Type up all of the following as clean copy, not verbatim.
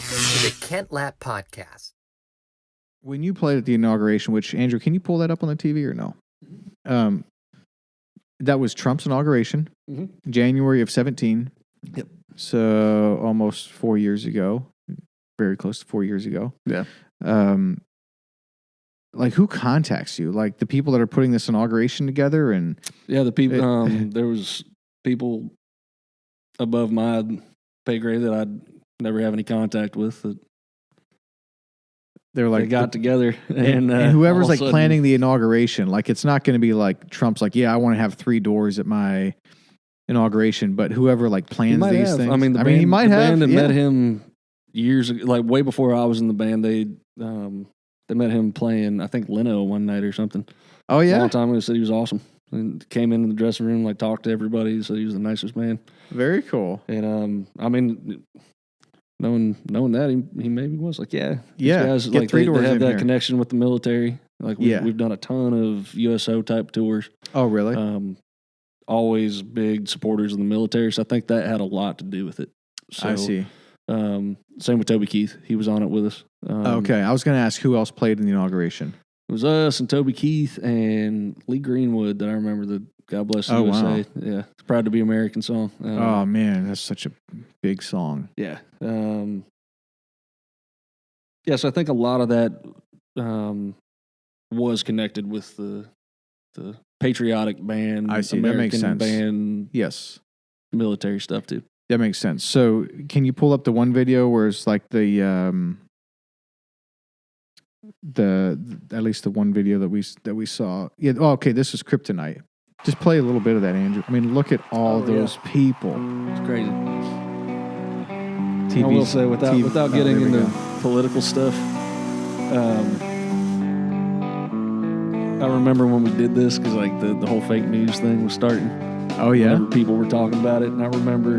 to the Kent Lapp Podcast. When you played at the inauguration, which, Andrew, can you pull that up on the TV or no? That was Trump's inauguration, January of 17. Yep. So almost 4 years ago, very close to 4 years ago. Yeah. Like, who contacts you? Like, the people that are putting this inauguration together? And yeah, the people, there was people above my pay grade that I'd never have any contact with that they're like, they got together. And whoever's like planning the inauguration, like, it's not going to be like Trump's like, yeah, I want to have 3 doors at my inauguration, but whoever like plans these things. I mean, he might have. Band that met him years ago, like way before I was in the band. They met him playing, I think, Leno one night or something. Oh, yeah? A long time ago, said he was awesome. And came into the dressing room, like, talked to everybody, said he was the nicest man. Very cool. And, I mean, knowing that, he maybe was like, yeah. Yeah, guys, get like, 3 they doors have in that here. connection with the military. Like, we've done a ton of USO-type tours. Oh, really? Always big supporters of the military, so I think that had a lot to do with it. So, I see. Same with Toby Keith. He was on it with us. Okay, I was going to ask who else played in the inauguration. It was us and Toby Keith and Lee Greenwood that I remember, the God Bless the USA. Wow. Yeah, it's Proud to Be American song. Oh, man, that's such a big song. Yeah. So I think a lot of that was connected with the patriotic band, I see. American That makes sense. band, Yes. military stuff too. That makes sense. So, can you pull up the one video where it's like the at least the one video that we saw? Yeah. Oh, okay. This is Kryptonite. Just play a little bit of that, Andrew. I mean, look at all those people. It's crazy. TV's, I will say, without getting into political stuff, I remember when we did this because like the whole fake news thing was starting. Oh yeah. Whenever people were talking about it, and I remember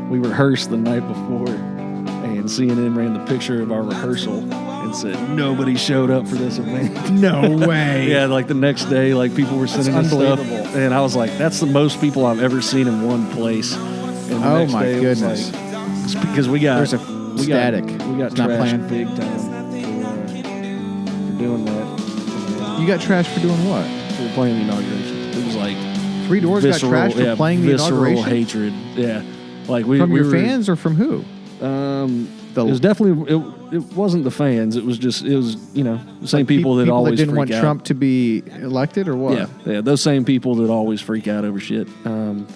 we rehearsed the night before, and CNN ran the picture of our rehearsal and said nobody showed up for this event. No way. Yeah, like the next day, like people were sending us stuff, and I was like, "That's the most people I've ever seen in one place." And the next day, goodness! It was like, it's because we got static. We got not trashed planned. big time for doing that. You got trashed for doing what? For playing the inauguration. It was like 3 doors got trashed for playing the inauguration. Hatred. Yeah, like from your fans or from who? It was definitely it wasn't the fans. It was the same like people that always that didn't want freak out. Trump to be elected or what? Yeah, those same people that always freak out over shit.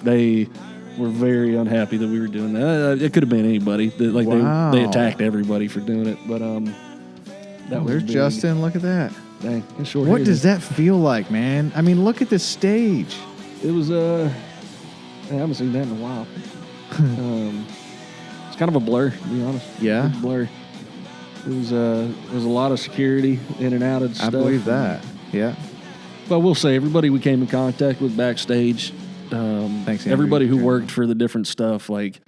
They were very unhappy that we were doing that. It could have been anybody. They attacked everybody for doing it, but that was there's big. Justin. Look at that. Dang, it's short. What does that feel like, man? I mean, look at this stage. It was I haven't seen that in a while. It's kind of a blur, to be honest. Yeah, It's a blur. It was a lot of security in and out of stuff. I believe that. Yeah. But we'll say everybody we came in contact with backstage. Thanks, Andrew. Everybody who worked for the different stuff, like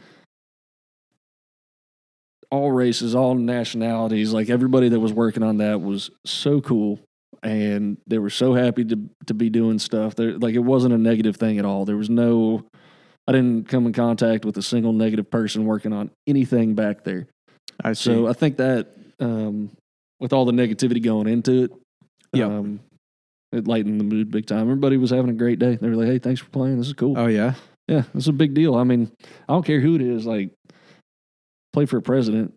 all races, all nationalities, like everybody that was working on that was so cool, and they were so happy to be doing stuff. Like it wasn't a negative thing at all. There was no. I didn't come in contact with a single negative person working on anything back there. I see. So I think that with all the negativity going into it, it lightened the mood big time. Everybody was having a great day. They were like, "Hey, thanks for playing. This is cool." Oh yeah, yeah, this is a big deal. I mean, I don't care who it is. Like, play for a president.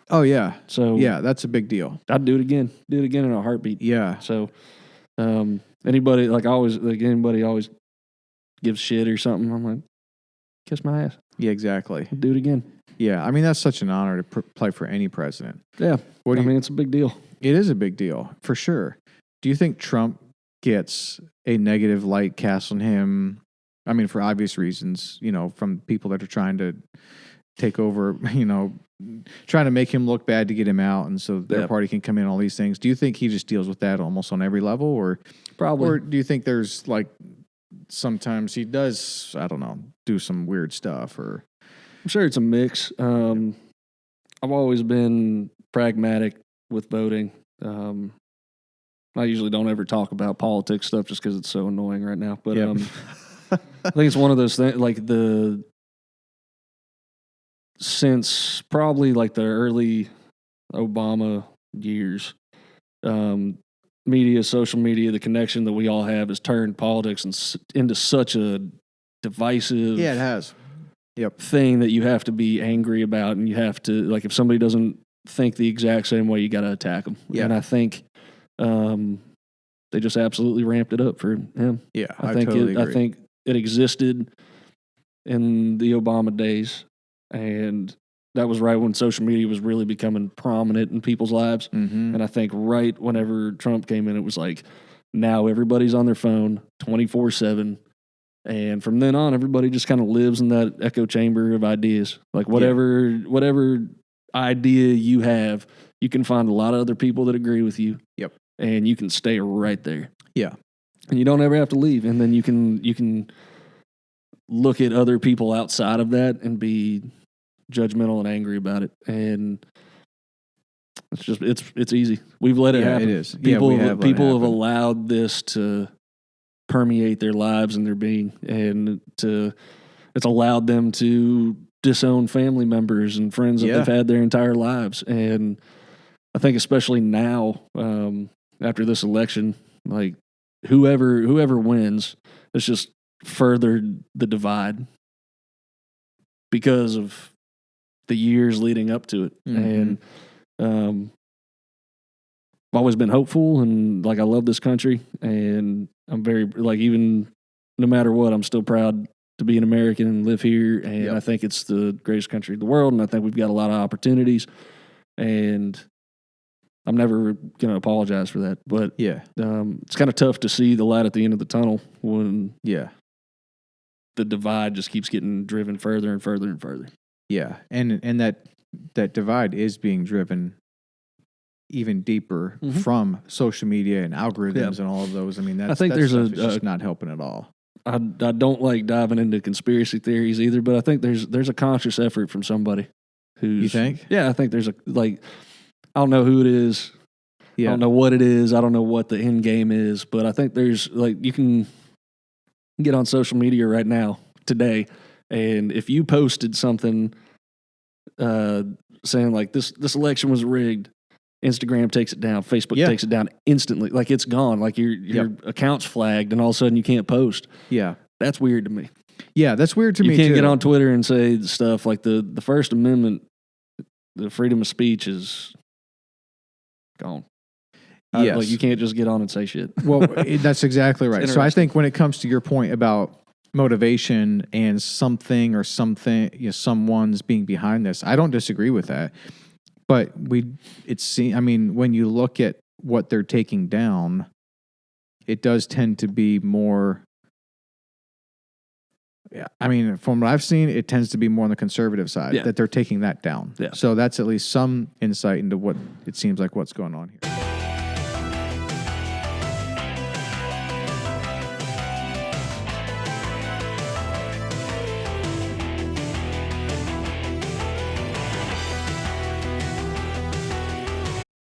Oh yeah. So yeah, that's a big deal. I'd do it again. Do it again in a heartbeat. Yeah. So anybody anybody always gives shit or something, I'm like, kiss my ass. Yeah, exactly. Do it again. Yeah, I mean that's such an honor to play for any president. Yeah, I mean it's a big deal. It is a big deal for sure. Do you think Trump gets a negative light cast on him? I mean, for obvious reasons, from people that are trying to take over, trying to make him look bad to get him out, and so their party can come in, all these things. Do you think he just deals with that almost on every level, or probably? Or do you think there's like sometimes he does, I don't know, do some weird stuff? Or I'm sure it's a mix. I've always been pragmatic with voting. I usually don't ever talk about politics stuff just because it's so annoying right now. But I think it's one of those things, like since probably like the early Obama years, media, social media, the connection that we all have has turned politics into such a divisive Yeah, it has. Yep. thing that you have to be angry about, and you have to, like, if somebody doesn't think the exact same way, you got to attack them. Yeah. And I think they just absolutely ramped it up for him. Yeah, I think totally agree. I think it existed in the Obama days, and that was right when social media was really becoming prominent in people's lives. Mm-hmm. And I think right whenever Trump came in, it was like, now everybody's on their phone 24/7. And from then on, everybody just kind of lives in that echo chamber of ideas. Like whatever idea you have, you can find a lot of other people that agree with you. Yep. And you can stay right there. Yeah. And you don't ever have to leave. And then you can look at other people outside of that and be judgmental and angry about it. And it's easy. We've let it happen. It is. People have have allowed this to permeate their lives and their being, and it's allowed them to disown family members and friends that they've had their entire lives. And I think especially now, after this election, like whoever wins, it's just furthered the divide because of the years leading up to it. Mm-hmm. And I've always been hopeful, and like I love this country, and I'm very, like, even no matter what, I'm still proud to be an American and live here. And I think it's the greatest country in the world, and I think we've got a lot of opportunities, and I'm never going to apologize for that. But it's kind of tough to see the light at the end of the tunnel when the divide just keeps getting driven further and further and further. Yeah, and that divide is being driven even deeper from social media and algorithms and all of those. I mean, I think there's just not helping at all. I don't like diving into conspiracy theories either, but I think there's a conscious effort from somebody who's. You think? Yeah, I think there's I don't know who it is. Yeah. I don't know what it is. I don't know what the end game is, but I think there's, like, you can get on social media right now today, and if you posted something saying like this election was rigged, Instagram takes it down, Facebook takes it down instantly. Like, it's gone. Like, your account's flagged, and all of a sudden you can't post. Yeah. That's weird to me. Yeah, that's weird to me, You can't get on Twitter and say stuff like the First Amendment, the freedom of speech is gone. Yes. Like, you can't just get on and say shit. Well, that's exactly right. So I think when it comes to your point about motivation and something, someone's being behind this, I don't disagree with that. But when you look at what they're taking down, it does tend to be more. Yeah, I mean, from what I've seen, it tends to be more on the conservative side that they're taking that down. Yeah. So that's at least some insight into what it seems like what's going on here.